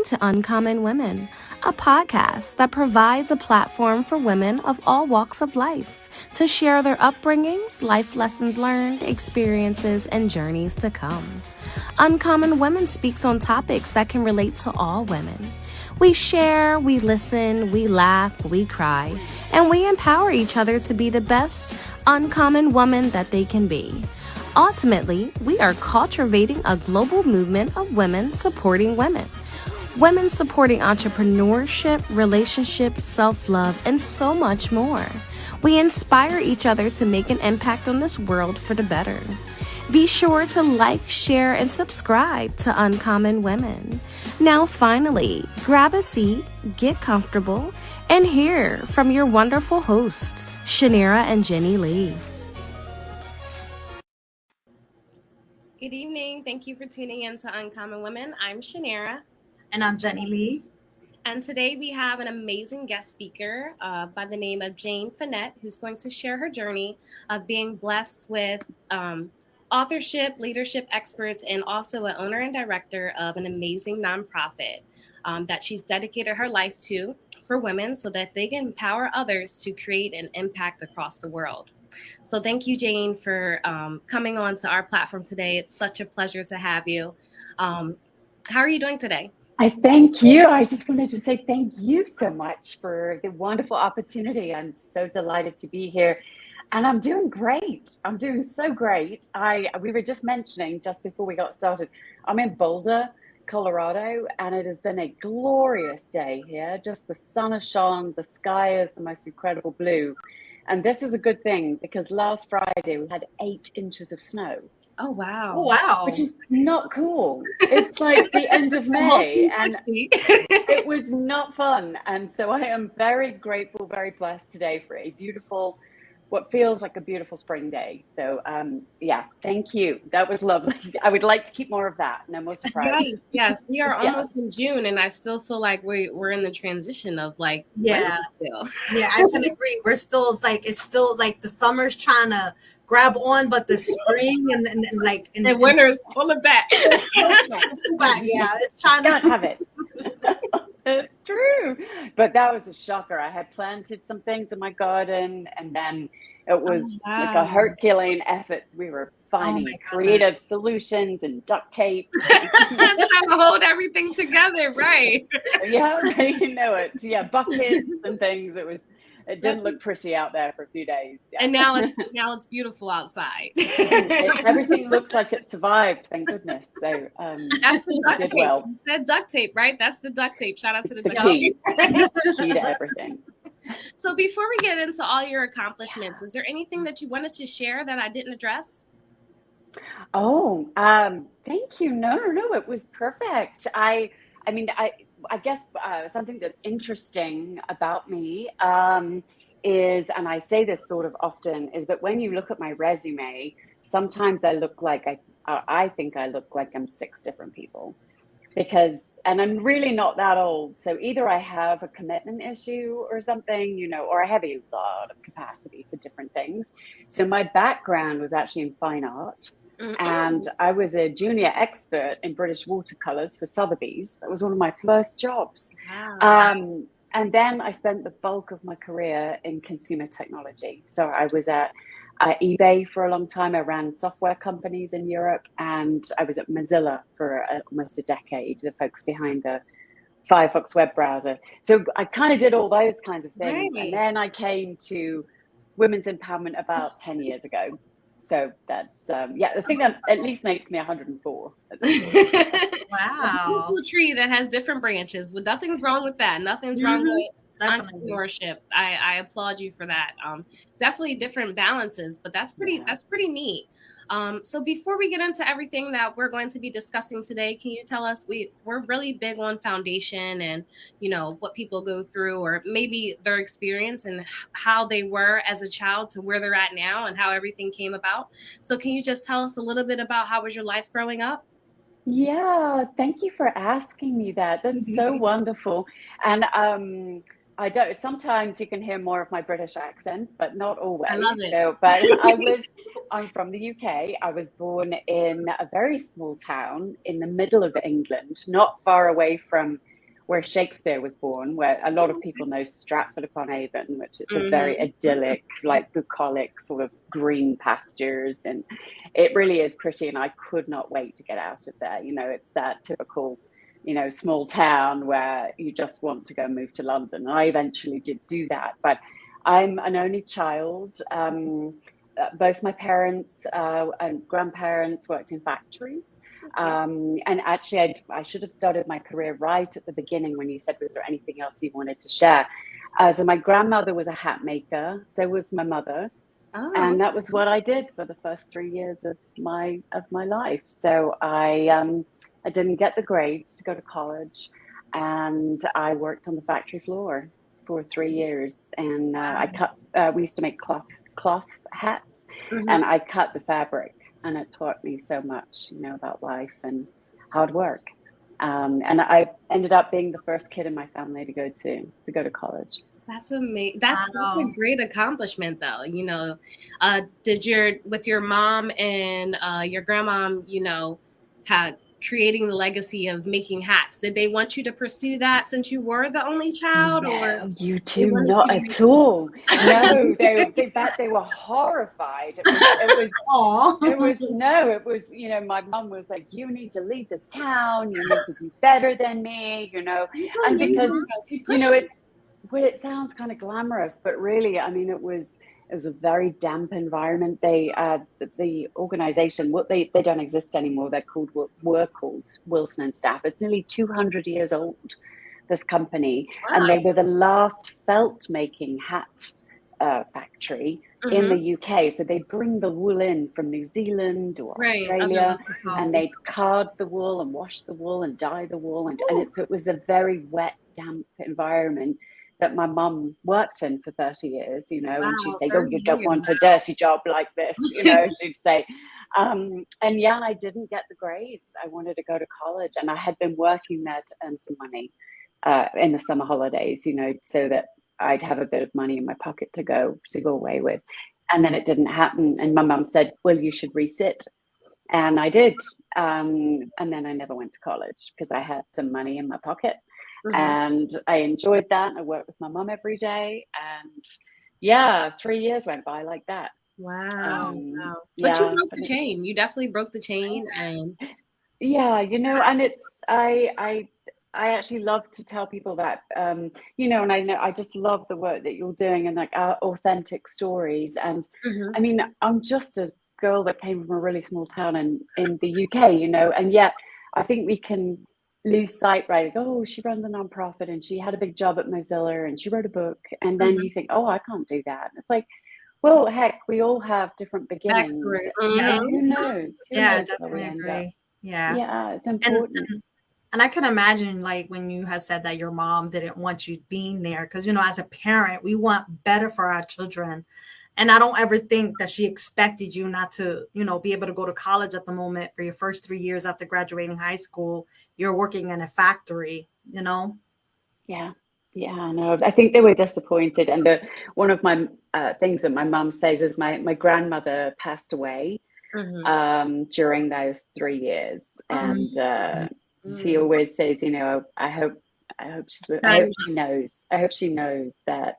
to Uncommon Women, a podcast that provides a platform for women of all walks of life to share their upbringings, life lessons learned, experiences, and journeys to come. Uncommon Women speaks on topics that can relate to all women. We share, we listen, we laugh, we cry, and we empower each other to be the best uncommon woman that they can be. Ultimately, we are cultivating a global movement of women supporting women. Women supporting entrepreneurship, relationships, self-love, and so much more. We inspire each other to make an impact on this world for the better. Be sure to like, share, and subscribe to Uncommon Women. Now, finally, grab a seat, get comfortable, and hear from your wonderful hosts, Shanira and Jenny Lee. Good evening. Thank you for tuning in to Uncommon Women. I'm Shanira. And I'm Jenny Lee. And today we have an amazing guest speaker by the name of Jane Finette, who's going to share her journey of being blessed with authorship, leadership experts, and also an owner and director of an amazing nonprofit that she's dedicated her life to for women so that they can empower others to create an impact across the world. So thank you, Jane, for coming on to our platform today. It's such a pleasure to have you. How are you doing today? I thank you. I just wanted to say thank you so much for the wonderful opportunity. I'm so delighted to be here. And I'm doing great. I'm doing so great. We were just mentioning just before we got started, I'm in Boulder, Colorado, and it has been a glorious day here. Just the sun has shone, the sky is the most incredible blue. And this is a good thing because last Friday we had 8 inches of snow. Oh, wow. Oh, wow. Which is not cool. It's like the end of May and it was not fun. And so I am very grateful, very blessed today for a beautiful, what feels like a beautiful spring day. So yeah, thank you. That was lovely. I would like to keep more of that. No more surprises. Yes. We are almost in June and I still feel like we're in the transition of like, yeah, I can agree. We're still it's still like the summer's trying to grab on, but the spring and the winter's pulling back. Yeah, it's trying to have it. It's true. But that was a shocker. I had planted some things in my garden and then it was like a Herculean effort. We were finding creative solutions and duct tape. Trying to hold everything together, right? Yeah, you know it. Yeah, buckets and things. It didn't look pretty out there for a few days. Yeah. And now it's beautiful outside. Everything looks like it survived, thank goodness. So that's the duct did tape. well. You said duct tape, right? That's the duct tape. Shout out to the duct tape. Key to everything. So before we get into all your accomplishments, is there anything that you wanted to share that I didn't address? Oh, thank you. No, it was perfect. I guess something that's interesting about me is, and I say this sort of often, is that when you look at my resume, sometimes I look like I think I look like I'm 6 different people and I'm really not that old. So either I have a commitment issue or something, or I have a lot of capacity for different things. So my background was actually in fine art. And I was a junior expert in British watercolors for Sotheby's. That was one of my first jobs. Wow. And then I spent the bulk of my career in consumer technology. So I was at eBay for a long time. I ran software companies in Europe, and I was at Mozilla for almost a decade, the folks behind the Firefox web browser. So I kind of did all those kinds of things. Right. And then I came to women's empowerment about 10 years ago. So that's, the thing that at least makes me 104. Wow. It's a tree that has different branches, but nothing's wrong with that. Nothing's wrong with entrepreneurship. I applaud you for that. Definitely different balances, but that's pretty neat. So before we get into everything that we're going to be discussing today, can you tell us, we're really big on foundation and, what people go through or maybe their experience and how they were as a child to where they're at now and how everything came about. So can you just tell us a little bit about how was your life growing up? Yeah, thank you for asking me that. That's so wonderful. And I don't. Sometimes you can hear more of my British accent, but not always. I love it. So, but I'm from the UK. I was born in a very small town in the middle of England, not far away from where Shakespeare was born, where a lot of people know Stratford-upon-Avon, which is a very idyllic, like bucolic sort of green pastures. And it really is pretty. And I could not wait to get out of there. It's that typical, small town where you just want to go move to London. And I eventually did do that. But I'm an only child. Both my parents and grandparents worked in factories. And actually, I should have started my career right at the beginning when you said, was there anything else you wanted to share? So my grandmother was a hat maker. So was my mother. And that was what I did for the first 3 years of my life. So I didn't get the grades to go to college. And I worked on the factory floor for 3 years. And we used to make cloth hats, and I cut the fabric, and it taught me so much, about life and hard work. And I ended up being the first kid in my family to go to college. That's amazing. That's a great accomplishment, though. With your mom and your grandmom, had creating the legacy of making hats. Did they want you to pursue that since you were the only child? No, or you two, not at all. No, they were horrified. It was, my mom was like, you need to leave this town. You need to be better than me, and because, it sounds kind of glamorous, but really, it was a very damp environment. The organization, they don't exist anymore. Were called Wilson and Staff. It's nearly 200 years old, this company. Wow. And they were the last felt making hat factory in the UK. So they bring the wool in from New Zealand or Australia, and they'd card the wool and wash the wool and dye the wool. And it was a very wet, damp environment that my mum worked in for 30 years, and she'd say, oh, you don't want a dirty job like this, she'd say. And I didn't get the grades. I wanted to go to college, and I had been working there to earn some money in the summer holidays, so that I'd have a bit of money in my pocket to go away with. And then it didn't happen. And my mum said, well, you should resit. And I did. And then I never went to college because I had some money in my pocket. And I enjoyed that. I worked with my mum every day, and 3 years went by like that. Wow. But you broke the chain. You definitely broke the chain. And and it's I actually love to tell people that, and I just love the work that you're doing and like our authentic stories. And I'm just a girl that came from a really small town in the UK, and yet I think we can lose sight, right? Like, oh, she runs a nonprofit and she had a big job at Mozilla and she wrote a book, and then you think, oh, I can't do that. And it's like, well, heck, we all have different beginnings. Who knows? I definitely agree. It's important. And I can imagine, like, when you had said that your mom didn't want you being there, because as a parent, we want better for our children. And I don't ever think that she expected you not to, be able to go to college at the moment. For your first 3 years after graduating high school, you're working in a factory, Yeah, no, I think they were disappointed. And one of my things that my mom says is my grandmother passed away during those 3 years. And she always says, I hope she knows. I hope she knows that,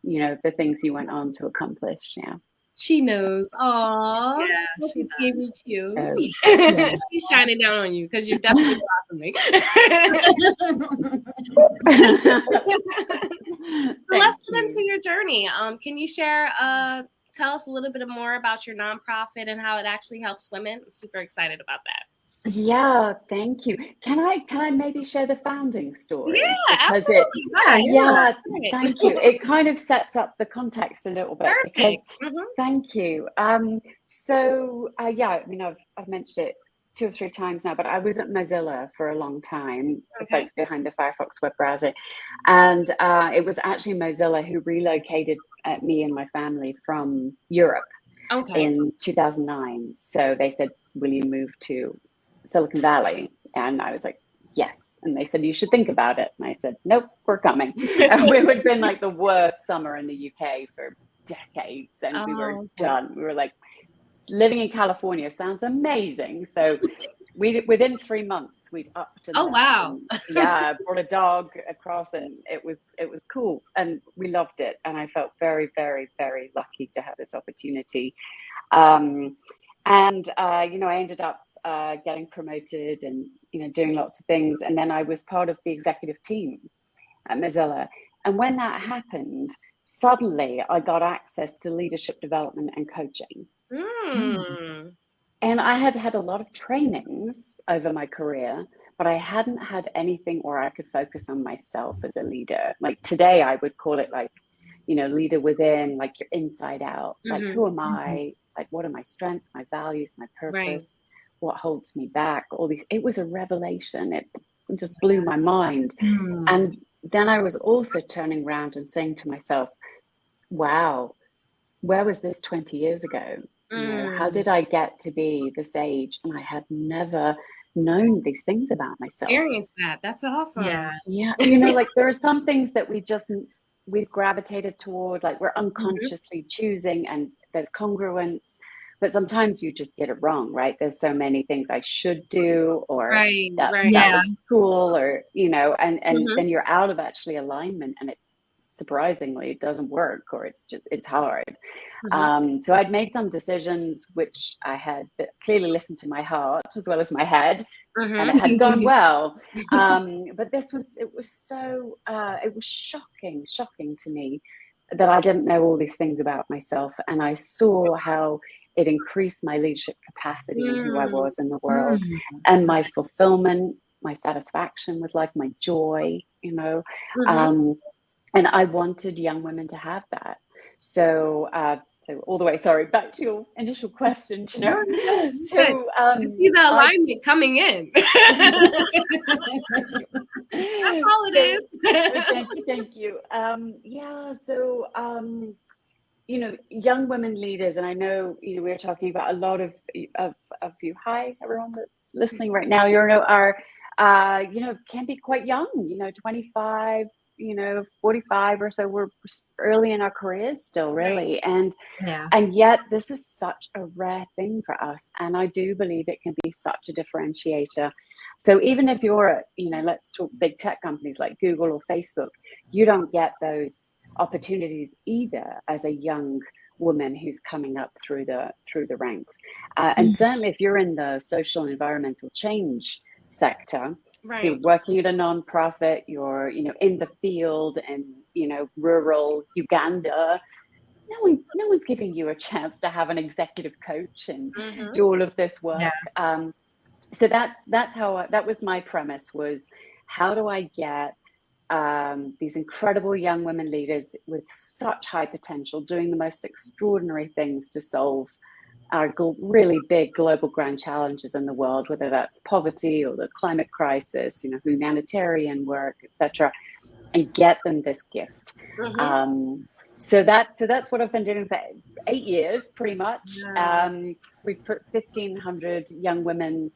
the things you went on to accomplish. Yeah. She knows. Aww. Yeah, she gave me chills. She's shining down on you because you're definitely blossoming. So let's get into your journey. Can you share, tell us a little bit more about your nonprofit and how it actually helps women? I'm super excited about that. Yeah, thank you. Can I maybe share the founding story? Yeah, absolutely. Thank you. It kind of sets up the context a little bit. Perfect. Thank you. So I've mentioned it 2 or 3 times now, but I was at Mozilla for a long time, the folks behind the Firefox web browser. And it was actually Mozilla who relocated me and my family from Europe in 2009. So they said, will you move to Silicon Valley? And I was like, yes. And they said, you should think about it. And I said, nope, we're coming. It had been like the worst summer in the UK for decades. And we were done. We were like, living in California sounds amazing. So within 3 months we'd upped and Oh, left, wow. and, yeah, brought a dog across, and it was cool, and we loved it, and I felt very, very, very lucky to have this opportunity. And I ended up getting promoted, and doing lots of things, and then I was part of the executive team at Mozilla. And when that happened, suddenly I got access to leadership development and coaching. And I had had a lot of trainings over my career, but I hadn't had anything where I could focus on myself as a leader. Like today, I would call it like, leader within, like your inside out. Like, who am I? Like, what are my strengths, my values, my purpose? Right. What holds me back? All these. It was a revelation. It just blew my mind. And then I was also turning around and saying to myself, wow, where was this 20 years ago? How did I get to be this age? And I had never known these things about myself. Experience that. That's awesome. Yeah. Like there are some things that we've gravitated toward, like we're unconsciously choosing, and there's congruence, but sometimes you just get it wrong, right? There's so many things I should do, or that looks cool, or and then you're out of actually alignment, and it surprisingly it doesn't work, or it's hard. So I'd made some decisions which I had clearly listened to my heart as well as my head, and it had gone well. But it was shocking to me that I didn't know all these things about myself, and I saw how it increased my leadership capacity and who I was in the world, and my fulfillment, my satisfaction with life, my joy, and I wanted young women to have that. So all the way, sorry, back to your initial question, So I see the alignment coming in. That's all it is. Thank you. So young women leaders, and I know we're talking about a lot of you. Hi, everyone that's listening right now. Are can be quite young. 25. 45 or so. We're early in our careers still, really. And yet this is such a rare thing for us. And I do believe it can be such a differentiator. So even if you're let's talk big tech companies like Google or Facebook, you don't get those opportunities either as a young woman who's coming up through the ranks. And certainly if you're in the social and environmental change sector, right. So you're working at a nonprofit, you're in the field in rural Uganda, no one's giving you a chance to have an executive coach and do all of this work. So that's how that was my premise, was how do I get these incredible young women leaders with such high potential doing the most extraordinary things to solve our really big global grand challenges in the world, whether that's poverty or the climate crisis, humanitarian work, etc., and get them this gift. So that's what I've been doing for 8 years, pretty much. We put 1,500 young women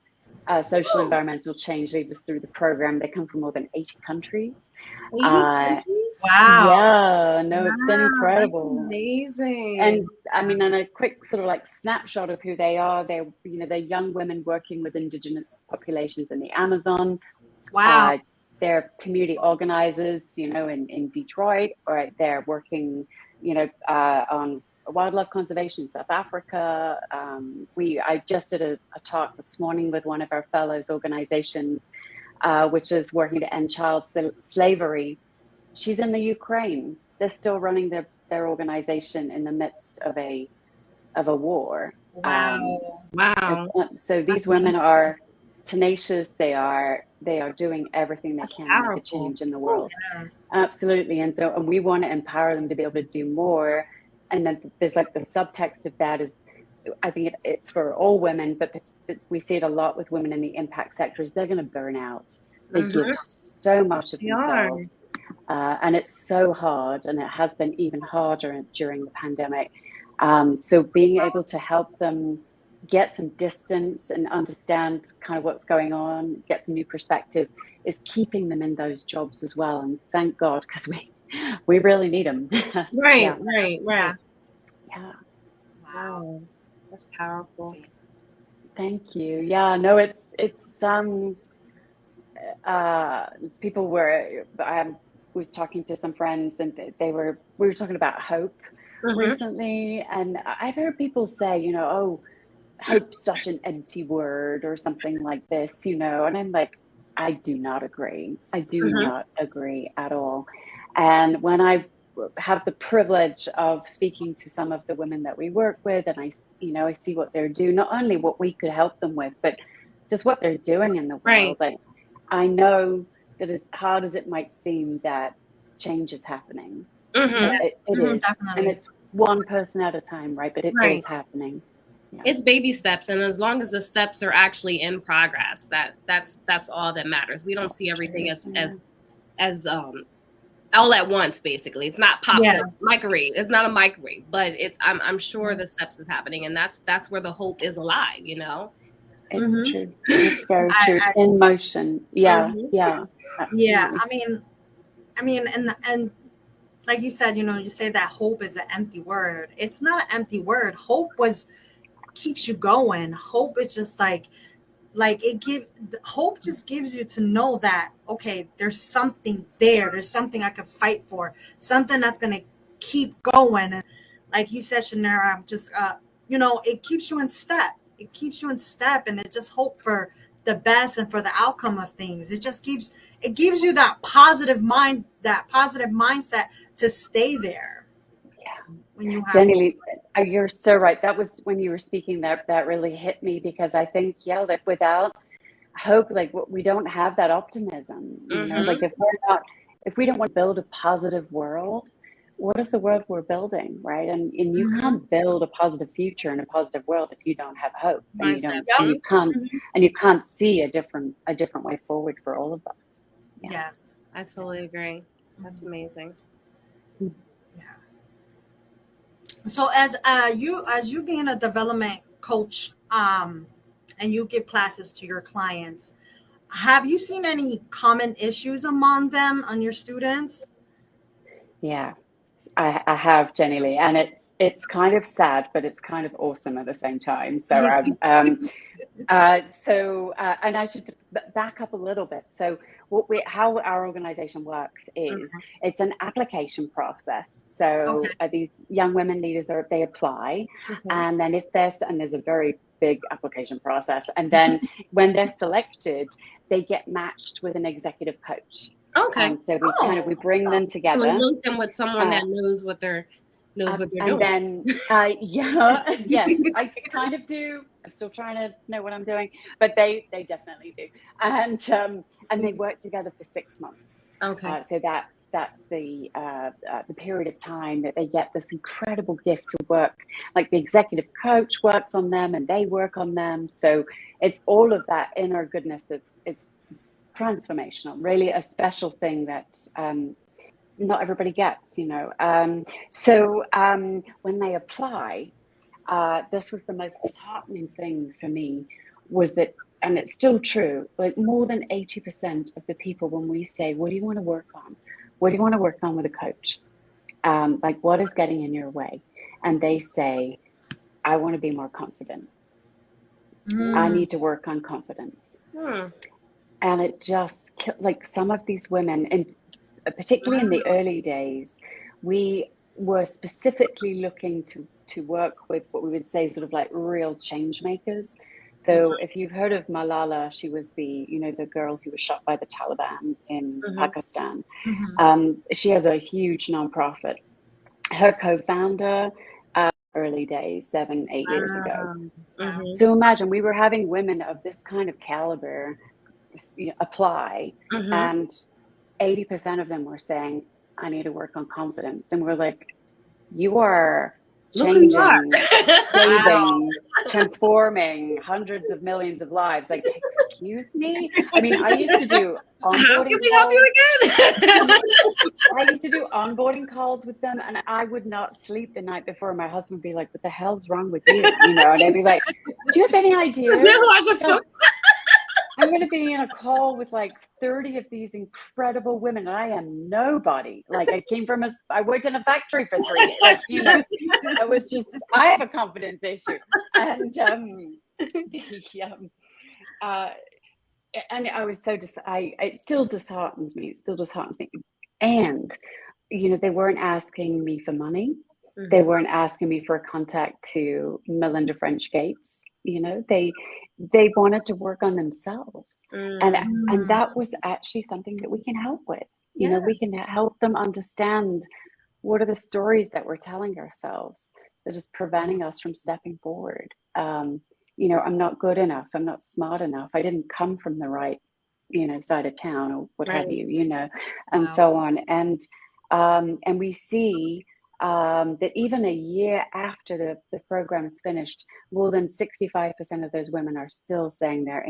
social environmental change leaders through the program. They come from more than 80 countries. 80 countries? Wow. Yeah, no, it's been incredible. That's amazing. And I mean, and a quick sort of like snapshot of who they are. They're young women working with indigenous populations in the Amazon. Wow. They're community organizers, in Detroit, or they're working, on wildlife conservation in South Africa. I just did a talk this morning with one of our fellows organizations, which is working to end child slavery. She's in the Ukraine. They're still running their organization in the midst of a war. Wow. So these women are tenacious. They are doing everything they can to make a change in the world. Yes. Absolutely. And we want to empower them to be able to do more. And then there's like the subtext of that is, I think it's for all women, but we see it a lot with women in the impact sectors. They're going to burn out. They give so much of themselves. And it's so hard, and it has been even harder during the pandemic. So being able to help them get some distance and understand kind of what's going on, get some new perspective, is keeping them in those jobs as well. And thank God, because we really need them. Right. Yeah. Wow. That's powerful. Thank you. Yeah, no, it's people were, I was talking to some friends and we were talking about hope recently, and I've heard people say, oh, hope's such an empty word or something like this, and I'm like, I do not agree. I do not agree at all. And when I have the privilege of speaking to some of the women that we work with, and I see what they're doing, not only what we could help them with, but just what they're doing in the world. Like, I know that as hard as it might seem, that change is happening. It is, definitely. and it's one person at a time, right? But it is happening. Yeah. It's baby steps, and as long as the steps are actually in progress, that's all that matters. We don't see everything as all at once. Basically, it's not microwave. It's not a microwave, but I'm sure the steps is happening, and that's where the hope is alive. It's true. It's very true. It's in motion. Yeah. Yeah. Absolutely. Yeah. I mean, and like you said, you say that hope is an empty word. It's not an empty word. Hope keeps you going. Hope is just hope just gives you to know that, okay, there's something there. There's something I can fight for, something that's going to keep going. And like you said, Shanara, just, it keeps you in step. It keeps you in step, and it just hope for the best and for the outcome of things. It gives you that positive mindset to stay there. Yeah. When you have Jenny, you're so right. That was when you were speaking, that really hit me, because I think, that without hope, like, we don't have that optimism. Like, if we don't want to build a positive world, what is the world we're building, right? And you can't build a positive future and a positive world if you don't have hope, and you can't see a different way forward for all of us. Yeah. Yes, I totally agree. That's amazing. Yeah. So as you being a development coach, and you give classes to your clients, have you seen any common issues among them, on your students? Yeah, I have, Jenny Lee, and it's kind of sad, but it's kind of awesome at the same time. So and I should back up a little bit. So how our organization works is it's an application process. So these young women leaders they apply, and then there's a very big application process, and then when they're selected, they get matched with an executive coach. Okay. So we bring them together. So we link them with someone that knows what they're doing. And then yes, I kind of do. I'm still trying to know what I'm doing, but they definitely do. And they work together for 6 months. Okay. So that's the period of time that they get this incredible gift to work. Like, the executive coach works on them, and they work on them. So it's all of that inner goodness. It's transformational, really a special thing that not everybody gets, So when they apply, this was the most disheartening thing for me, was that, and it's still true, like, more than 80% of the people, when we say, what do you want to work on? What do you want to work on with a coach? Like, what is getting in your way? And they say, I want to be more confident. I need to work on confidence. And it just, like, some of these women, and particularly in the early days, we were specifically looking to work with what we would say sort of like real change makers. So if you've heard of Malala, she was the girl who was shot by the Taliban in Pakistan. She has a huge nonprofit. Her co-founder, early days, 7-8 years ago. So imagine, we were having women of this kind of caliber apply, and 80% of them were saying, I need to work on confidence. And we're like, you are changing, saving, transforming hundreds of millions of lives. Like, excuse me? I mean, I used to do onboarding How can we help you again? I used to do onboarding calls with them, and I would not sleep the night before. My husband would be like, what the hell's wrong with you? And I'd be like, do you have any idea? I'm going to be in a call with like 30 of these incredible women, and I am nobody. Like, I worked in a factory for 3 years. Like, I was just, I have a confidence issue. Yeah. And I was so it still disheartens me. And, they weren't asking me for money. Mhm. They weren't asking me for a contact to Melinda French Gates. They wanted to work on themselves. And Mm. that was actually something that we can help with. Yeah. We can help them understand what are the stories that we're telling ourselves that is preventing us from stepping forward. I'm not good enough. I'm not smart enough. I didn't come from the right, side of town or what have Right. you, and Wow. so on. And we see that even a year after the program is finished, more than 65% of those women are still saying their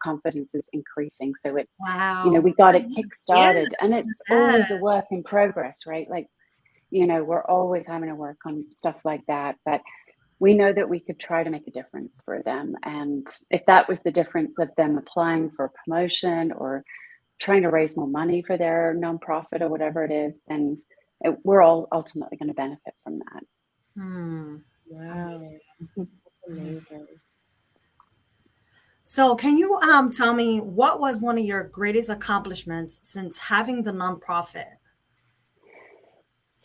confidence is increasing. So it's, Wow. we got it Yeah. kick-started, and it's always a Yes. work in progress, right? Like, we're always having to work on stuff like that, but we know that we could try to make a difference for them. And if that was the difference of them applying for a promotion or trying to raise more money for their nonprofit or whatever it is, then we're all ultimately going to benefit from that. Hmm. Wow. That's amazing. So can you tell me what was one of your greatest accomplishments since having the nonprofit?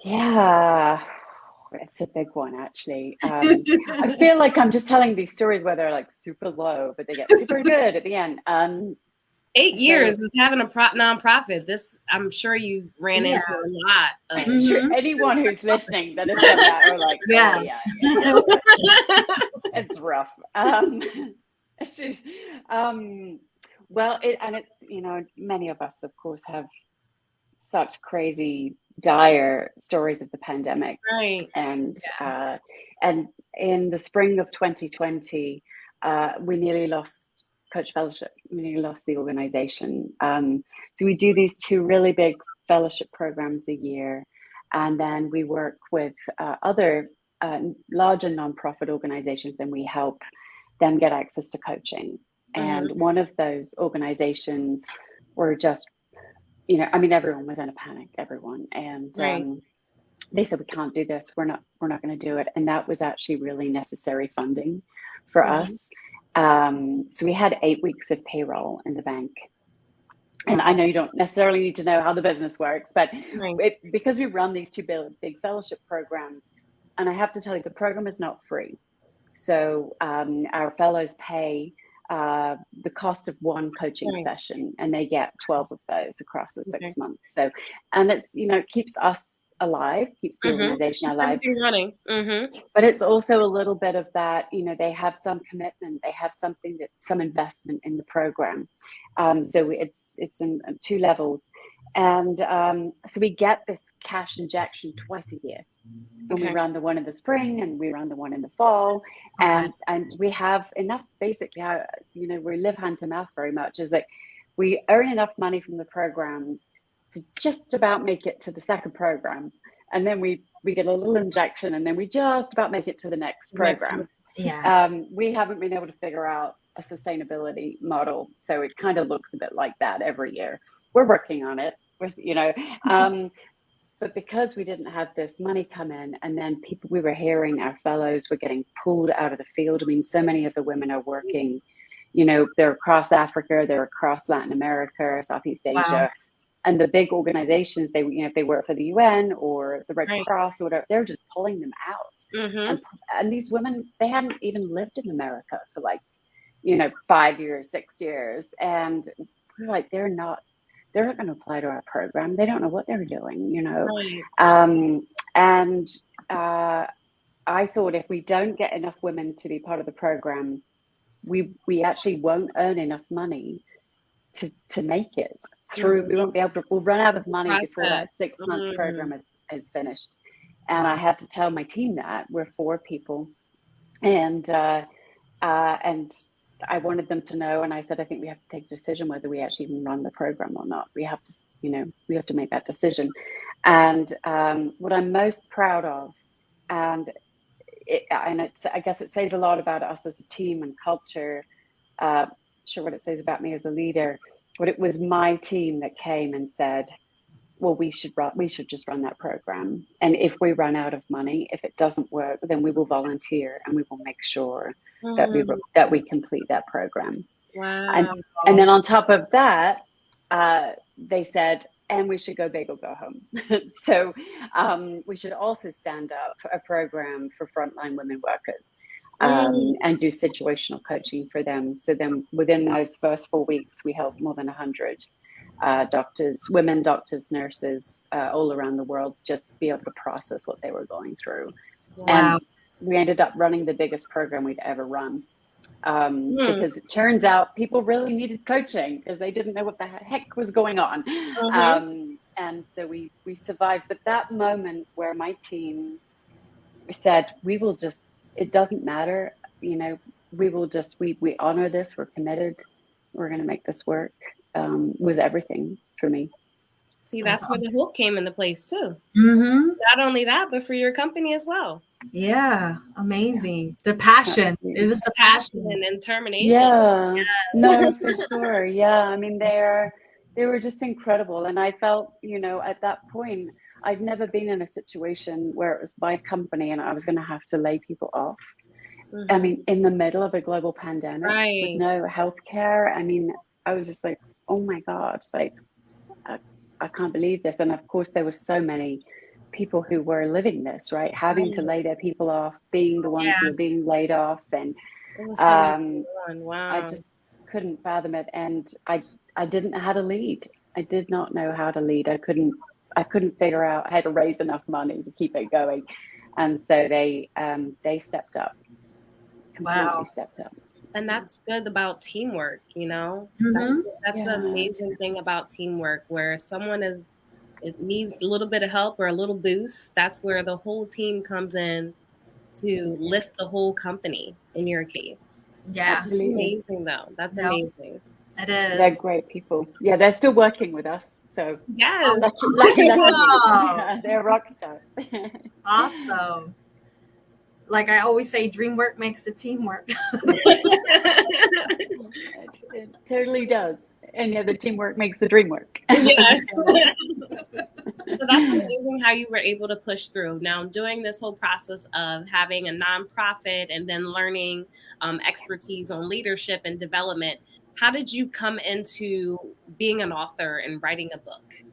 Yeah, it's a big one, actually. I feel like I'm just telling these stories where they're like super low, but they get super good at the end. 8 So- years of having a nonprofit. This, I'm sure you ran Yeah. into a lot of. It's true. Anyone who's listening that has done that are like, Yeah. oh, yeah, it's rough. It's just, well, it's, many of us, of course, have such crazy, dire stories of the pandemic. Right. And in the spring of 2020, we nearly lost Coach Fellowship. We nearly lost the organization. So we do these 2 really big fellowship programs a year, and then we work with other larger nonprofit organizations, and we help them get access to coaching. And one of those organizations were just, everyone was in a panic, everyone. And Right. they said, we can't do this. We're not going to do it. And that was actually really necessary funding for us. So we had 8 weeks of payroll in the bank. And I know you don't necessarily need to know how the business works, but Right. because we run these 2 big fellowship programs, and I have to tell you, the program is not free. So our fellows pay the cost of one coaching session, and they get 12 of those across the 6 months. So, and it's, it keeps us alive, keeps the organization alive. Running. But it's also a little bit of that, they have some commitment, they have some investment in the program. So it's in 2 levels. And so we get this cash injection twice a year. And we run the one in the spring, and we run the one in the fall. And we have enough, basically, we live hand to mouth very much, is that we earn enough money from the programs to just about make it to the second program. And then we get a little injection, and then we just about make it to the next program. We haven't been able to figure out a sustainability model. So it kind of looks a bit like that every year. We're working on it. But because we didn't have this money come in, and then we were hearing our fellows were getting pulled out of the field. I mean, so many of the women are working, they're across Africa, they're across Latin America, Southeast Asia. And the big organizations, if they work for the UN or the Red Cross or whatever, they're just pulling them out. And these women, they hadn't even lived in America for 5 years, 6 years. And we're like, they're not going to apply to our program. They don't know what they're doing, And I thought, if we don't get enough women to be part of the program, we actually won't earn enough money to make it through. We won't be able to, we'll run out of money before that 6-month program is finished. And I had to tell my team that we're 4 people, and I wanted them to know, and I said, I think we have to take a decision whether we actually even run the program or not. We have to, we have to make that decision. And what I'm most proud of, I guess it says a lot about us as a team and culture. Sure, what it says about me as a leader, but it was my team that came and said, well, we should just run that program. And if we run out of money, if it doesn't work, then we will volunteer and we will make sure that we complete that program. Wow. And then on top of that, they said, and we should go big or go home. So we should also stand up a program for frontline women workers and do situational coaching for them. So then within those first 4 weeks, we helped more than 100 doctors, women doctors, nurses all around the world just be able to process what they were going through. Wow. And we ended up running the biggest program we'd ever run. Because it turns out people really needed coaching because they didn't know what the heck was going on. And so we survived. But that moment where my team said, we will just, it doesn't matter, you know, we will just, we honor this, we're committed, we're going to make this work, was everything for me. See, that's where the hook came into place too. Mm-hmm. Not only that, but for your company as well. Yeah, amazing. The passion. Absolutely. It was the passion and determination. Yeah, Yes. no, for sure. Yeah, I mean, they were just incredible. And I felt, you know, at that point, I'd never been in a situation where it was my company and I was going to have to lay people off. I mean, in the middle of a global pandemic with no healthcare. I mean, I was just like, oh my God, like, I can't believe this. And of course, there were so many people who were living this, right? Having to lay their people off, being the ones who were being laid off. And I just couldn't fathom it. And I didn't know how to lead. I did not know how to lead. I couldn't figure out how to raise enough money to keep it going. And so they stepped up. Completely stepped up. And that's good about teamwork, you know. That's the amazing thing about teamwork, where it needs a little bit of help or a little boost. That's where the whole team comes in to lift the whole company in your case. Yeah. That's amazing though. That's amazing. It is. They're great people. Yeah, they're still working with us. So yes. lucky. Yeah, they're rock stars. Awesome. Like I always say, dream work makes the team work. It totally does. And yeah, the teamwork makes the dream work. Yes. So that's amazing how you were able to push through. Now, doing this whole process of having a nonprofit and then learning expertise on leadership and development, how did you come into being an author and writing a book?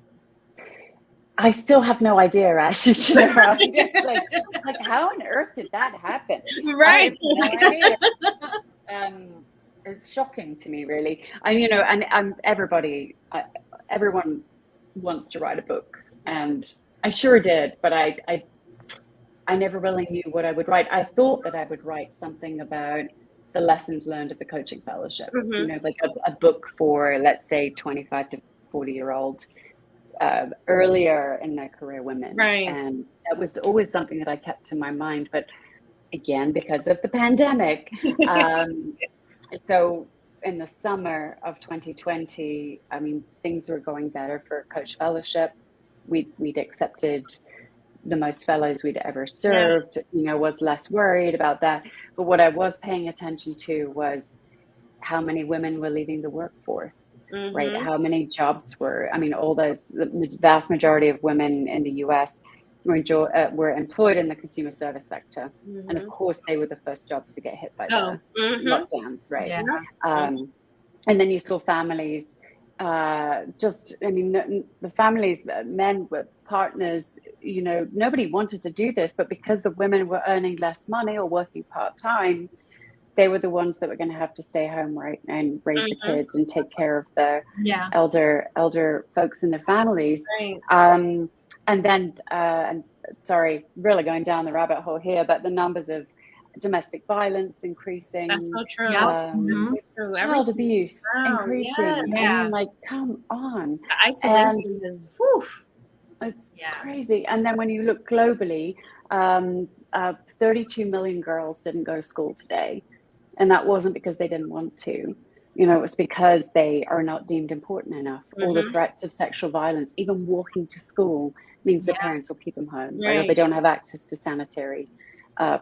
I still have no idea, actually. Like, how on earth did that happen? Right. It's shocking to me, really. Everyone wants to write a book, and I sure did, but I never really knew what I would write. I thought that I would write something about the lessons learned of the coaching fellowship, you know, like a book for, let's say, 25 to 40-year-olds. Earlier in their career women. Right. And that was always something that I kept in my mind. But again, because of the pandemic, so in the summer of 2020, I mean, things were going better for Coach Fellowship. We'd accepted the most fellows we'd ever served, you know, was less worried about that. But what I was paying attention to was how many women were leaving the workforce. Right? How many jobs were, I mean, the vast majority of women in the US were employed in the consumer service sector. And of course, they were the first jobs to get hit by the lockdowns, right? Yeah. And then you saw families, the families, men with partners, you know, nobody wanted to do this, but because the women were earning less money or working part-time, they were the ones that were going to have to stay home, right, and raise the kids and take care of the elder folks in their families. Right. And then, sorry, really going down the rabbit hole here, but the numbers of domestic violence increasing. That's so true. Child abuse increasing. Yeah. I mean, like, come on. The isolation is, whew. It's crazy. And then when you look globally, 32 million girls didn't go to school today. And that wasn't because they didn't want to. You know, it was because they are not deemed important enough. All the threats of sexual violence, even walking to school means the parents will keep them home. Right? Or they don't have access to sanitary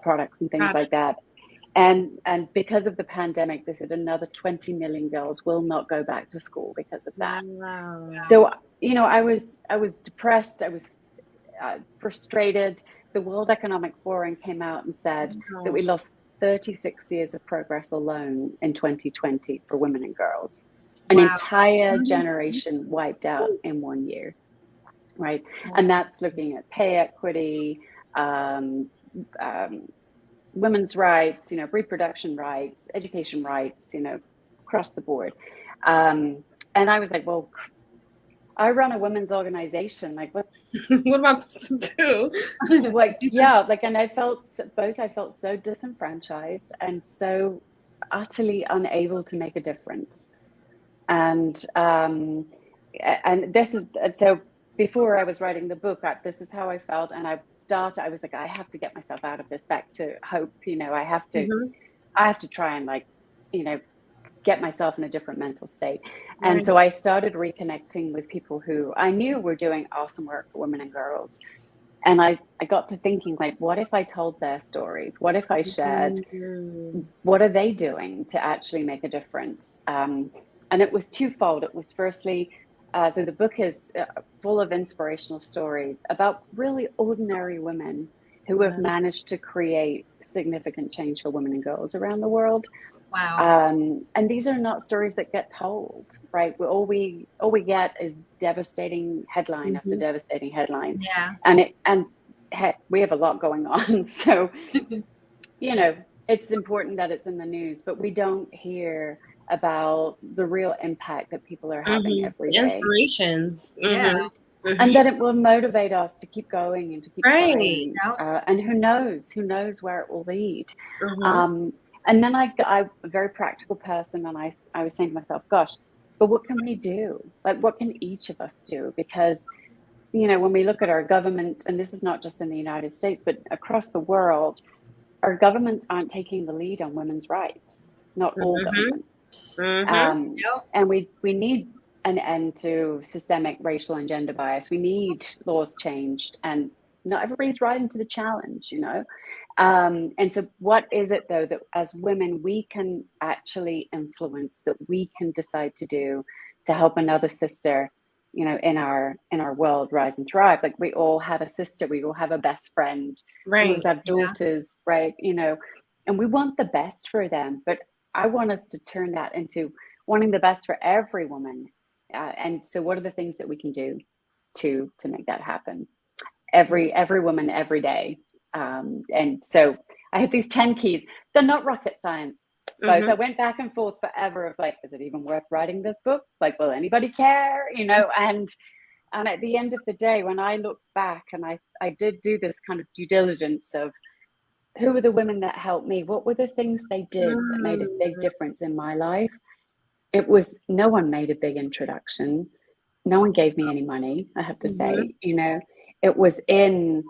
products and things like that. And because of the pandemic, they said another 20 million girls will not go back to school because of that. Wow. So I was depressed. I was frustrated. The World Economic Forum came out and said that we lost 36 years of progress alone in 2020 for women and girls. An entire generation wiped out in 1 year, right? And that's looking at pay equity, women's rights, reproduction rights, education rights, across the board. And I was like, well, I run a women's organization. Like, what am I supposed to do? And I felt so disenfranchised and so utterly unable to make a difference. And this is so. Before I was writing the book, this is how I felt, and I was like, I have to get myself out of this, back to hope. I have to try and get myself in a different mental state. And so I started reconnecting with people who I knew were doing awesome work for women and girls. And I got to thinking, like, what if I told their stories? What if I shared, what are they doing to actually make a difference? And it was twofold. It was firstly, so the book is full of inspirational stories about really ordinary women who have managed to create significant change for women and girls around the world. Wow. And these are not stories that get told, right? All we get is devastating headline after devastating headline. Yeah. And heck, we have a lot going on. So, it's important that it's in the news, but we don't hear about the real impact that people are having every day. Inspirations. Yeah. And that it will motivate us to keep going and to keep trying. And who knows where it will lead. And then I'm a very practical person, and I was saying to myself, gosh, but what can we do? Like, what can each of us do? Because, when we look at our government, and this is not just in the United States, but across the world, our governments aren't taking the lead on women's rights. Not all governments. And we need an end to systemic racial and gender bias. We need laws changed, and not everybody's rising to the challenge, And so what is it, though, that as women we can actually influence, that we can decide to do to help another sister, in our world rise and thrive? Like, we all have a sister, we all have a best friend, some of us have daughters, right? And we want the best for them, but I want us to turn that into wanting the best for every woman. And so what are the things that we can do to make that happen? Every woman, every day. And so I have these 10 keys. They're not rocket science. Both. I went back and forth forever of like, is it even worth writing this book? Like, will anybody care? And at the end of the day, when I look back, and I did do this kind of due diligence of who were the women that helped me? What were the things they did that made a big difference in my life? It was, no one made a big introduction. No one gave me any money, I have to say. It was in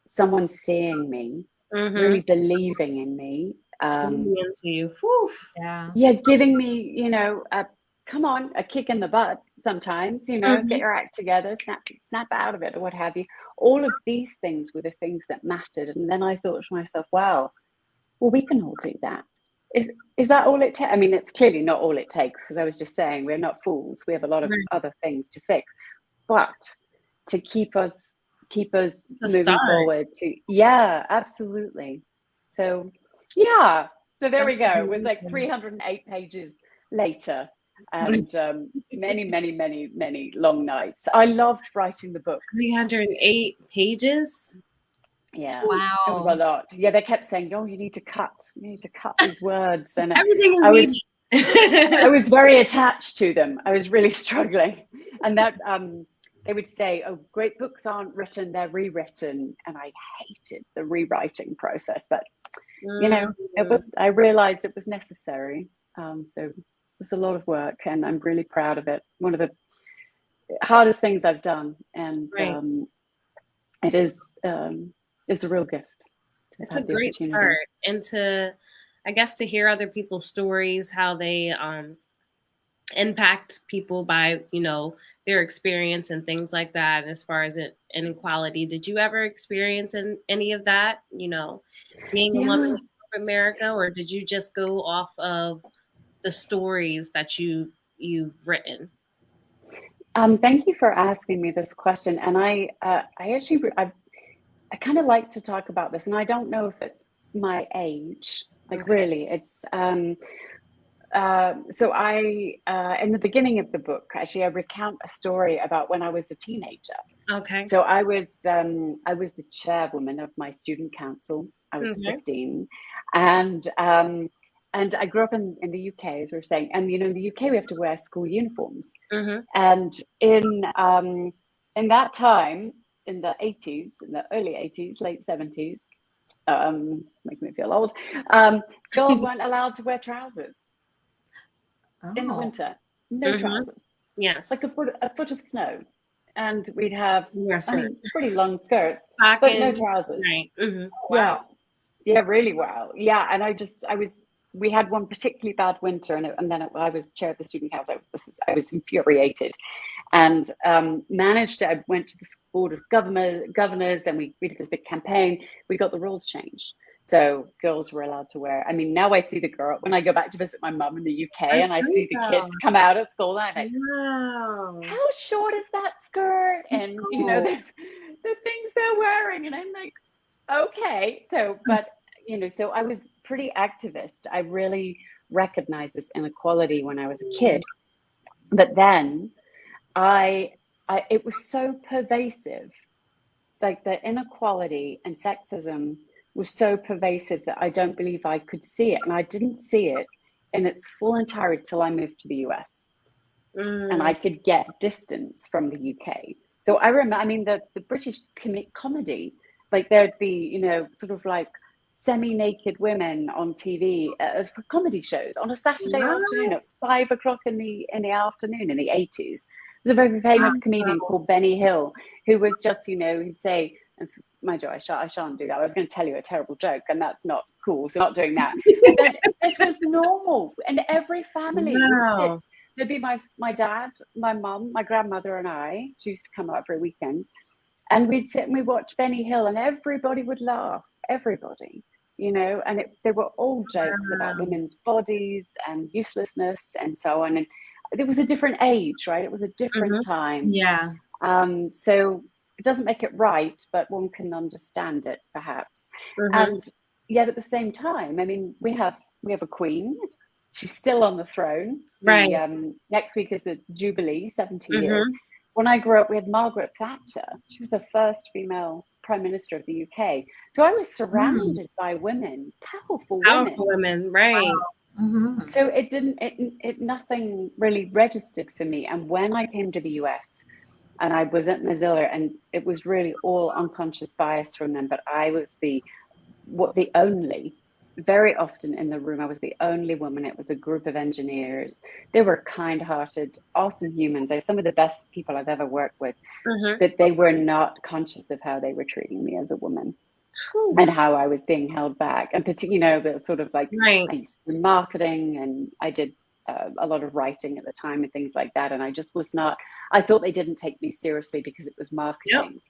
someone seeing me, really believing in me. Into you. Giving me, come on, a kick in the butt sometimes, get your act together, snap out of it, or what have you. All of these things were the things that mattered. And then I thought to myself, wow, well, we can all do that. Is that all it takes? I mean, it's clearly not all it takes, because I was just saying, we're not fools. We have a lot of other things to fix. But to keep us moving forward absolutely. So there we go. It was like 308 pages later, and many, many, many, many long nights. I loved writing the book. 308 pages. Yeah. Wow. It was a lot. Yeah, they kept saying, "Oh, you need to cut these words," and everything I was very attached to them. I was really struggling, and that they would say, "Oh, great books aren't written; they're rewritten," and I hated the rewriting process. But I realized it was necessary. So it was a lot of work, and I'm really proud of it. One of the hardest things I've done, and it is. It's a real gift. It's a great start, and to hear other people's stories, how they impact people by their experience and things like that. As far as inequality, did you ever experience any of that? Being a woman in America, or did you just go off of the stories that you've written? Thank you for asking me this question. And I kind of like to talk about this, and I don't know if it's my age. Like, Okay. really, it's so I in the beginning of the book, actually, I recount a story about when I was a teenager. Okay. So I was the chairwoman of my student council. I was 15, and I grew up in the UK, as we were saying. And in the UK we have to wear school uniforms. And in that time, in the 80s, in the early 80s, late 70s, making me feel old, girls weren't allowed to wear trousers in the winter. No trousers. Yes. Like a foot of snow. And we'd have, pretty long skirts, Pockets, but no trousers. Right. Wow. Yeah, really wow. Yeah, and we had one particularly bad winter, and then I was chair of the student council. I was infuriated, and I went to the board of governors, and we did this big campaign. We got the rules changed. So girls were allowed to wear. I mean, now I see the girl when I go back to visit my mum in the UK, and I see the kids come out of school, and I'm like, wow, how short is that skirt? And the things they're wearing, and I'm like, okay. So, but so I was pretty activist. I really recognized this inequality when I was a kid, but then it was so pervasive, like the inequality and sexism was so pervasive that I don't believe I could see it. And I didn't see it in its full entirety till I moved to the US. And I could get distance from the UK. So I remember, the British comedy, like there'd be, sort of like semi-naked women on TV as for comedy shows on a Saturday afternoon at 5 o'clock in the afternoon in the 80s. There's a very famous comedian called Benny Hill, who was just, he'd say, and mind you, I shan't do that. I was going to tell you a terrible joke, and that's not cool, so not doing that. But this was normal, and every family would sit. There'd be my dad, my mum, my grandmother, and I. She used to come out every weekend, and we'd sit and we'd watch Benny Hill, and everybody would laugh. Everybody, and they were all jokes about women's bodies and uselessness and so on. And it was a different age, right? It was a different time. Yeah. So it doesn't make it right, but one can understand it perhaps. And yet at the same time, I mean, we have a queen. She's still on the throne. Right. Next week is the Jubilee, 70 years. When I grew up, we had Margaret Thatcher. She was the first female Prime Minister of the UK. So I was surrounded by women, powerful women, right. Wow. So it nothing really registered for me. And when I came to the US, and I was at Mozilla, and it was really all unconscious bias from them, but I was very often in the room, I was the only woman. It was a group of engineers. They were kind-hearted, awesome humans. They're some of the best people I've ever worked with, but they were not conscious of how they were treating me as a woman and how I was being held back. And particularly, the sort of like, I used to do marketing, and I did a lot of writing at the time and things like that. And I just was not, I thought they didn't take me seriously because it was marketing.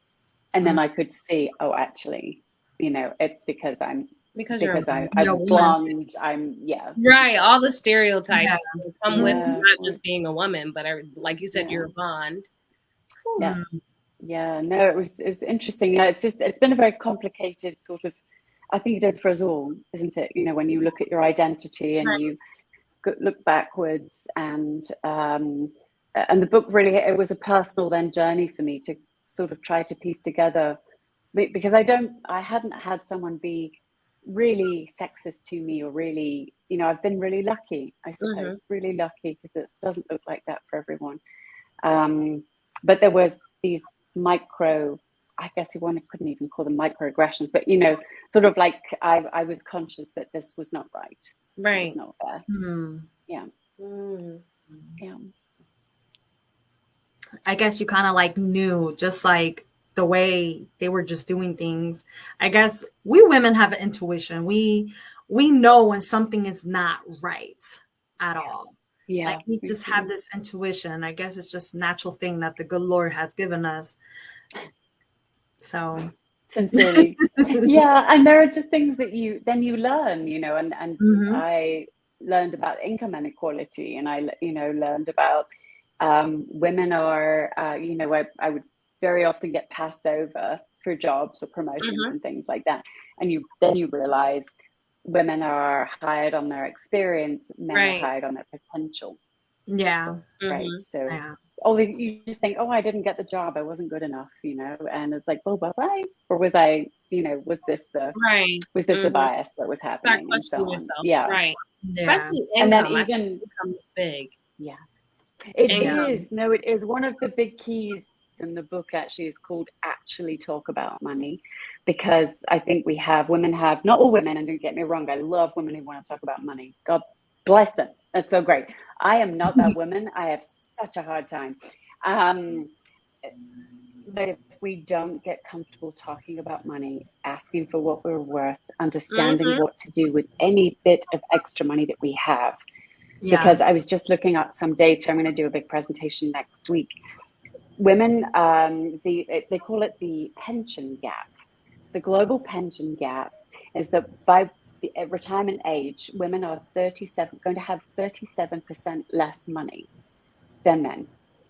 And then I could see, oh, actually, it's because I'm blonde. Right. All the stereotypes that come with not just being a woman, but like you said, you're a bond. No, it was interesting. It's been a very complicated sort of, I think it is for us all, isn't it? When you look at your identity and you look backwards, and the book really, it was a personal journey for me to sort of try to piece together, because I hadn't had someone be really sexist to me, or really, I've been really lucky, I suppose, really lucky, because it doesn't look like that for everyone. But there was these micro, I guess couldn't even call them microaggressions, but sort of like I was conscious that this was not right. Right. It's not fair. Yeah. Yeah. I guess you kind of like knew, just like the way they were just doing things. I guess we women have an intuition. We know when something is not right at all. Yeah. Like we just have this intuition. I guess it's just a natural thing that the good Lord has given us. So sincerely. Yeah. And there are just things that you learn, and I learned about income inequality, and I learned about Women are, I would very often get passed over for jobs or promotions and things like that. And then you realize women are hired on their experience, men are hired on their potential. Yeah. Right. So you just think, oh, I didn't get the job, I wasn't good enough, and it's like, well, was I? Or was I, was this the bias that was happening? Start questioning yourself. Yeah. Right. Yeah. Especially income. And then I think income is big. Yeah. It is. No, it is. One of the big keys in the book actually is called Actually Talk About Money, because I think women have, not all women, and don't get me wrong, I love women who want to talk about money. God bless them. That's so great. I am not that woman. I have such a hard time. But if we don't get comfortable talking about money, asking for what we're worth, understanding what to do with any bit of extra money that we have, because I was just looking at some data. I'm going to do a big presentation next week. Women, they call it the pension gap. The global pension gap is that by the retirement age, women are going to have 37% less money than men.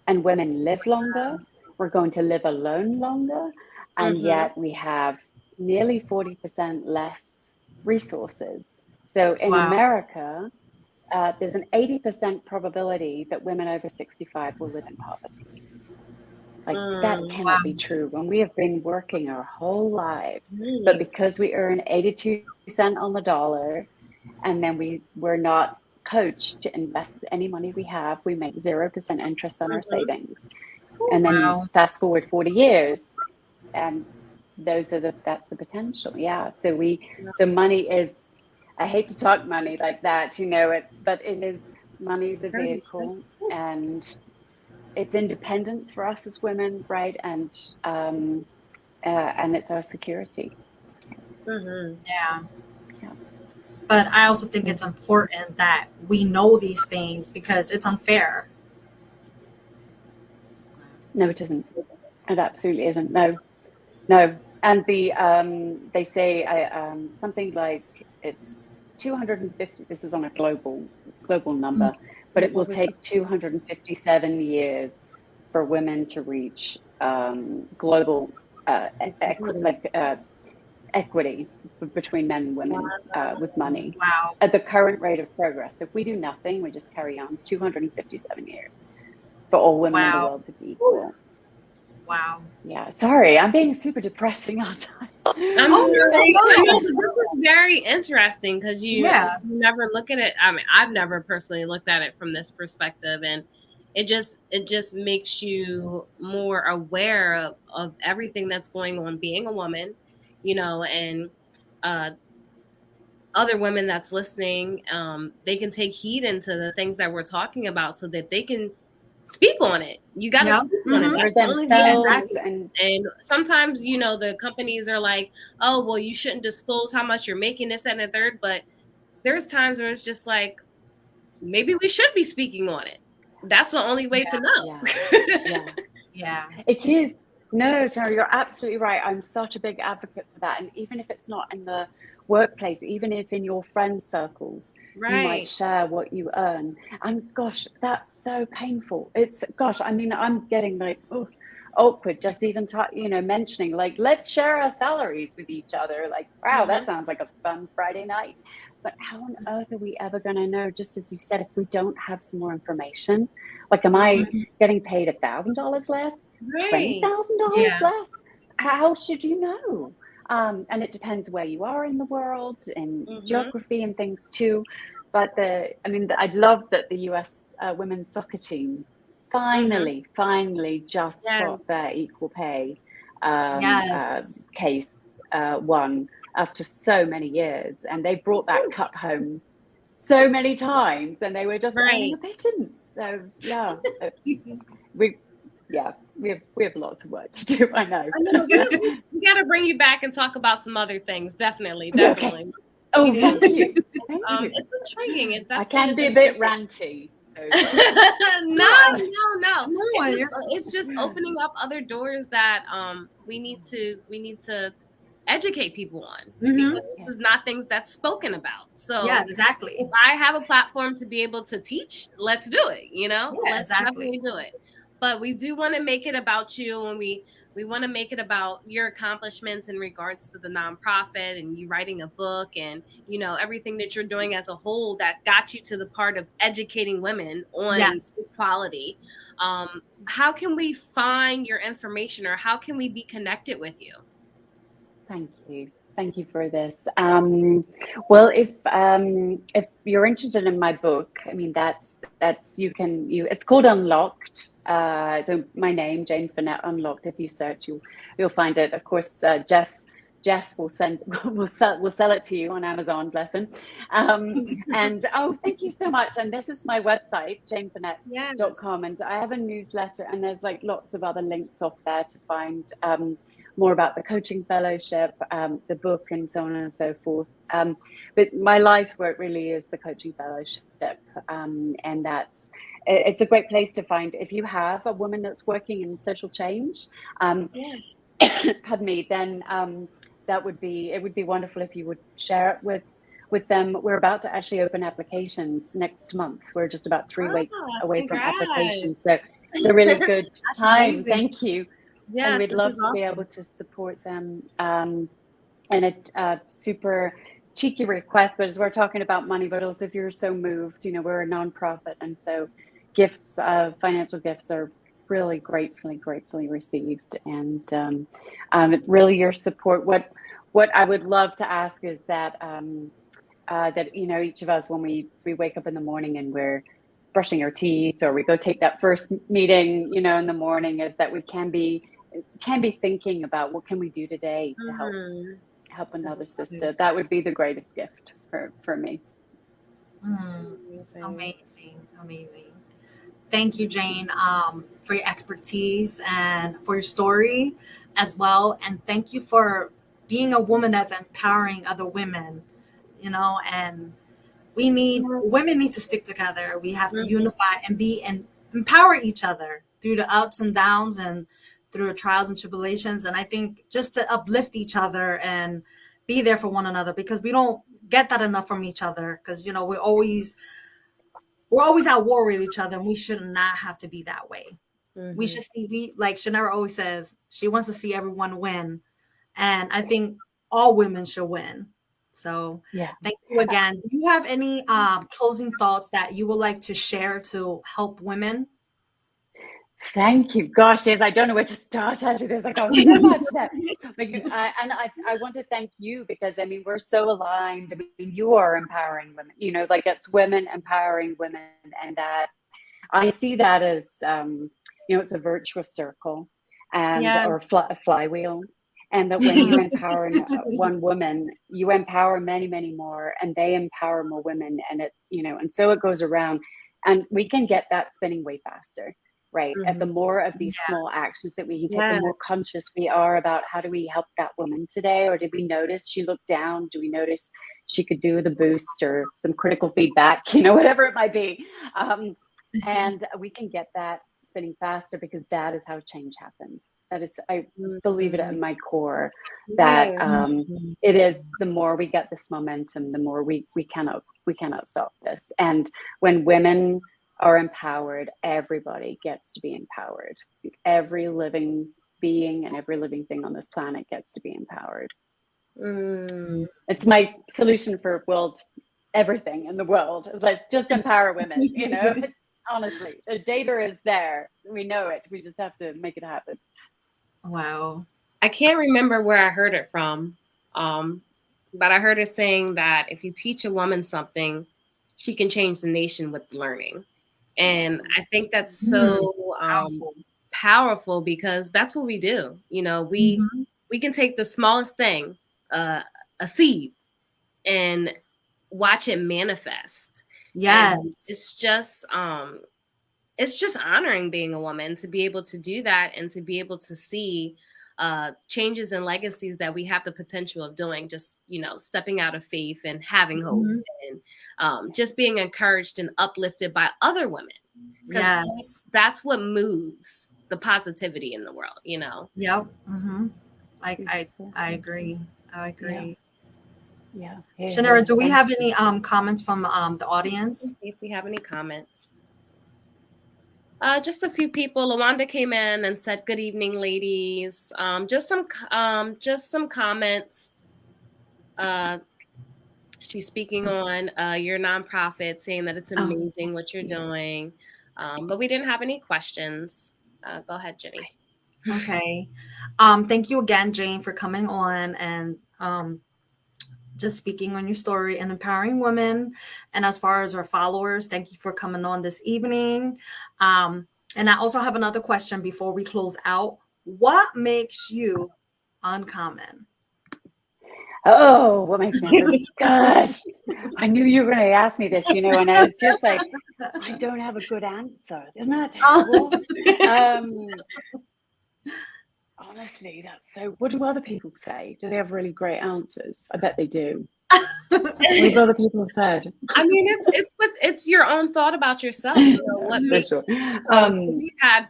And women live longer. We're going to live alone longer. And yet we have nearly 40% less resources. So in America, there's an 80% probability that women over 65 will live in poverty. That cannot be true when we have been working our whole lives. But because we earn 82 cents on the dollar, and then we're not coached to invest any money we have, we make 0% interest on our savings. And then fast forward 40 years, and that's the potential. Yeah. So money is, I hate to talk money like that, but it is, money's a vehicle, and it's independence for us as women, right? And it's our security. Yeah. But I also think it's important that we know these things, because it's unfair. No, it isn't. It absolutely isn't. No. And they say something like it's 250. This is on a global number, but it will take 257 years for women to reach global equity between men and women with money. At the current rate of progress. If we do nothing, we just carry on, 257 years for all women in the world to be equal. Wow. Yeah. Sorry, I'm being super depressing, aren't I? This is very interesting, because you never look at it. I mean, I've never personally looked at it from this perspective, and it just makes you more aware of everything that's going on being a woman, and other women that's listening, they can take heed into the things that we're talking about, so that they can speak on it. You got to speak on it. And sometimes, the companies are like, oh, well, you shouldn't disclose how much you're making, this, and the third. But there's times where it's just like, maybe we should be speaking on it. That's the only way to know. Yeah. It is. No, Tara, you're absolutely right. I'm such a big advocate for that. And even if it's not in the workplace, even if in your friends' circles, you might share what you earn. And gosh, that's so painful. I'm getting awkward just even mentioning, let's share our salaries with each other. Wow, that sounds like a fun Friday night. But how on earth are we ever going to know, just as you said, if we don't have some more information? Am I getting paid $1,000 less? $20,000 less? How should you know? And it depends where you are in the world, and geography and things too. But I love that the US women's soccer team finally just got their equal pay case won after so many years, and they brought that cup home so many times, and they were just earning a pittance. So we have lots of work to do. I know. We got to bring you back and talk about some other things. Definitely. Okay. Oh, thank you. It's intriguing. I can be a bit ranty. So. No. It's just opening up other doors that we need to educate people on, Mm-hmm. because this is not things that's spoken about. So yeah, exactly. if I have a platform to be able to teach, let's do it, Yeah, let's exactly. definitely do it. But we do want to make it about you, and we want to make it about your accomplishments in regards to the nonprofit and you writing a book and, everything that you're doing as a whole that got you to the part of educating women on Yes. equality. How can we find your information, or how can we be connected with you? Thank you. Thank you for this. Well, if you're interested in my book, I mean, it's called Unlocked. So my name, Jane Finette, Unlocked. If you search, you'll find it. Of course, Jeff will sell it to you on Amazon. Bless him. And thank you so much. And this is my website, janefinette.com, and I have a newsletter, and there's like lots of other links off there to find more about the coaching fellowship, the book, and so on and so forth. But my life's work really is the coaching fellowship, and it's a great place to find if you have a woman that's working in social change. Yes. Pardon me. Then it would be wonderful if you would share it with them. We're about to actually open applications next month. We're just about 3 weeks away from applications, so it's a really good time. Amazing. Thank you. Yes, and we'd love to awesome. be able to support them. And a super cheeky request, but as we're talking about money, but also if you're so moved, we're a nonprofit, and so gifts, financial gifts, are really gratefully received. And really your support. What I would love to ask is that each of us, when we wake up in the morning and we're brushing our teeth, or we go take that first meeting, in the morning, is that we can be thinking about what can we do today to help another sister. That would be the greatest gift for me. Amazing. Thank you, Jane, for your expertise and for your story as well. And thank you for being a woman that's empowering other women, and women need to stick together. We have to unify and empower each other through the ups and downs and through the trials and tribulations. And I think just to uplift each other and be there for one another, because we don't get that enough from each other, because, we're always at war with each other, and we should not have to be that way. We should like Shannara always says, she wants to see everyone win. And I think all women should win. So thank you again. Do you have any closing thoughts that you would like to share to help women? Thank you. Gosh, yes, I don't know where to start after this. I got so much there. But I want to thank you, because we're so aligned. You are empowering women. It's women empowering women, and that I see that as it's a virtuous circle, and or a flywheel. And that when you empower one woman, you empower many, many more, and they empower more women, and and so it goes around, and we can get that spinning way faster. Right. And the more of these small actions that we can take, the more conscious we are about how do we help that woman today? Or did we notice she looked down? Do we notice she could do with a boost or some critical feedback, whatever it might be. And we can get that spinning faster, because that is how change happens. That is, I believe it in my core, that it is, the more we get this momentum, the more we cannot stop this. And when women are empowered, everybody gets to be empowered. Every living being and every living thing on this planet gets to be empowered. It's my solution for everything in the world. It's like, just empower women. It's, honestly, the data is there. We know it. We just have to make it happen. Wow. I can't remember where I heard it from, but I heard it saying that if you teach a woman something, she can change the nation with learning. And I think that's so powerful, because that's what we do. We can take the smallest thing, a seed, and watch it manifest. Yes. And it's just honoring being a woman to be able to do that, and to be able to see changes and legacies that we have the potential of doing, just, stepping out of faith and having hope, and just being encouraged and uplifted by other women. Because that's what moves the positivity in the world, Yep. I agree. I agree. Yeah. Shanara, do we have any comments from the audience? Let's see if we have any comments. Just a few people. Lawanda came in and said, "Good evening, ladies." Just some comments. She's speaking on your nonprofit, saying that it's amazing what you're doing. But we didn't have any questions. Go ahead, Jenny. Okay. Thank you again, Jane, for coming on and just speaking on your story and empowering women. And as far as our followers, thank you for coming on this evening. And I also have another question before we close out. What makes you uncommon? Oh, what makes me? Gosh, I knew you were going to ask me this, and I was just like, I don't have a good answer. Isn't that terrible? Honestly, that's so. What do other people say? Do they have really great answers? I bet they do. What have other people said? I mean, it's your own thought about yourself. What makes sure. we've had.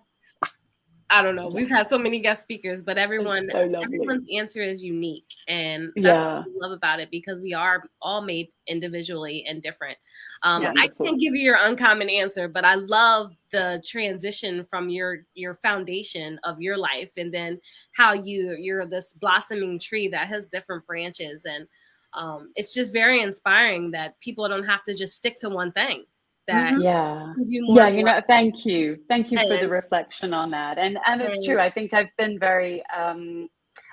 I don't know. We've had so many guest speakers, but everyone's answer is unique, and that's what we love about it, because we are all made individually and different. I can't give you your uncommon answer, but I love the transition from your foundation of your life, and then how you're this blossoming tree that has different branches, and it's just very inspiring that people don't have to just stick to one thing. That do more. Thank you for the reflection on that, and it's true. I think I've been very one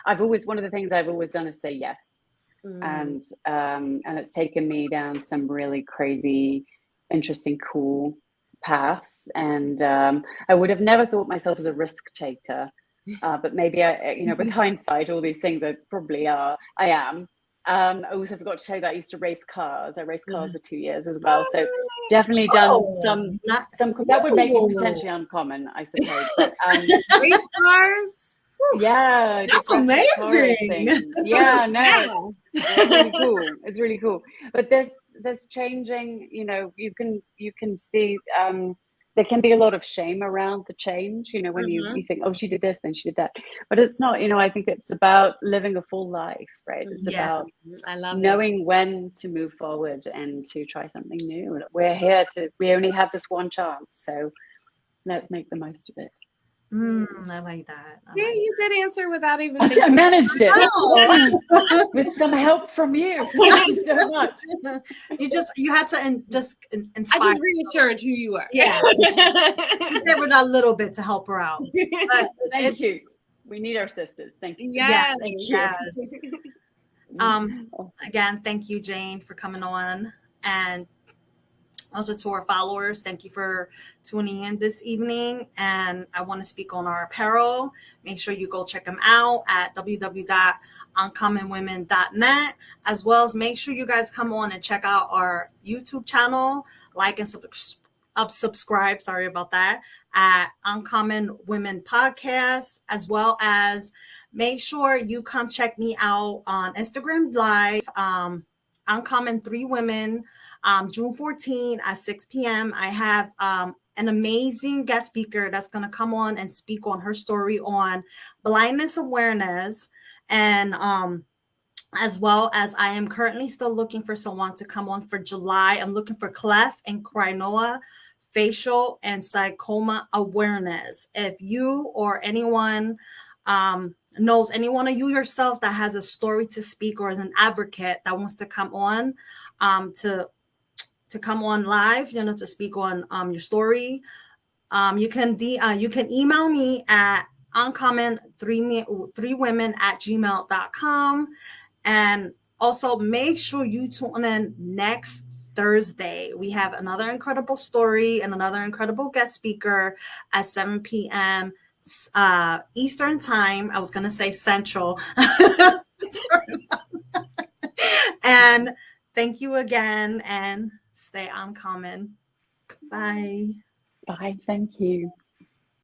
of the things I've always done is say yes, and it's taken me down some really crazy, interesting, cool paths, and I would have never thought myself as a risk taker, but maybe with hindsight, all these things I probably are. I am. I also forgot to tell you that I used to race cars. I raced cars for 2 years as well. So definitely done some that would make it potentially uncommon, I suppose. But race cars? Yeah, that's amazing. Yeah, no, it's really cool. It's really cool. But there's changing, you can see there can be a lot of shame around the change, when you think, oh, she did this, then she did that. But it's not, I think it's about living a full life, right? It's about knowing when to move forward and to try something new. We only have this one chance, so let's make the most of it. I like that. You did answer without even thinking. I managed it with some help from you. Thank you so much. You had to just inspire. I just reassured who you are. Yeah, give her that little bit to help her out. But thank you. We need our sisters. Thank you. Yes, thank you. Yes. Again, thank you, Jane, for coming on, and also to our followers, thank you for tuning in this evening. And I want to speak on our apparel. Make sure you go check them out at www.uncommonwomen.net, as well as make sure you guys come on and check out our YouTube channel, like and subscribe. Sorry about that. At Uncommon Women Podcast, as well as make sure you come check me out on Instagram Live, Uncommon 3 Women. June 14 at 6 p.m. I have an amazing guest speaker that's going to come on and speak on her story on blindness awareness. And as well as I am currently still looking for someone to come on for July. I'm looking for cleft and crinoa, facial and sarcoma awareness. If you or anyone knows anyone of you yourself that has a story to speak or is an advocate that wants to come on to come on live, to speak on your story, you can email me at uncommon3women@gmail.com. And also make sure you tune in next Thursday. We have another incredible story and another incredible guest speaker at 7 p.m. Eastern time. I was going to say Central. And thank you again, and stay uncommon. Bye. Bye. Thank you.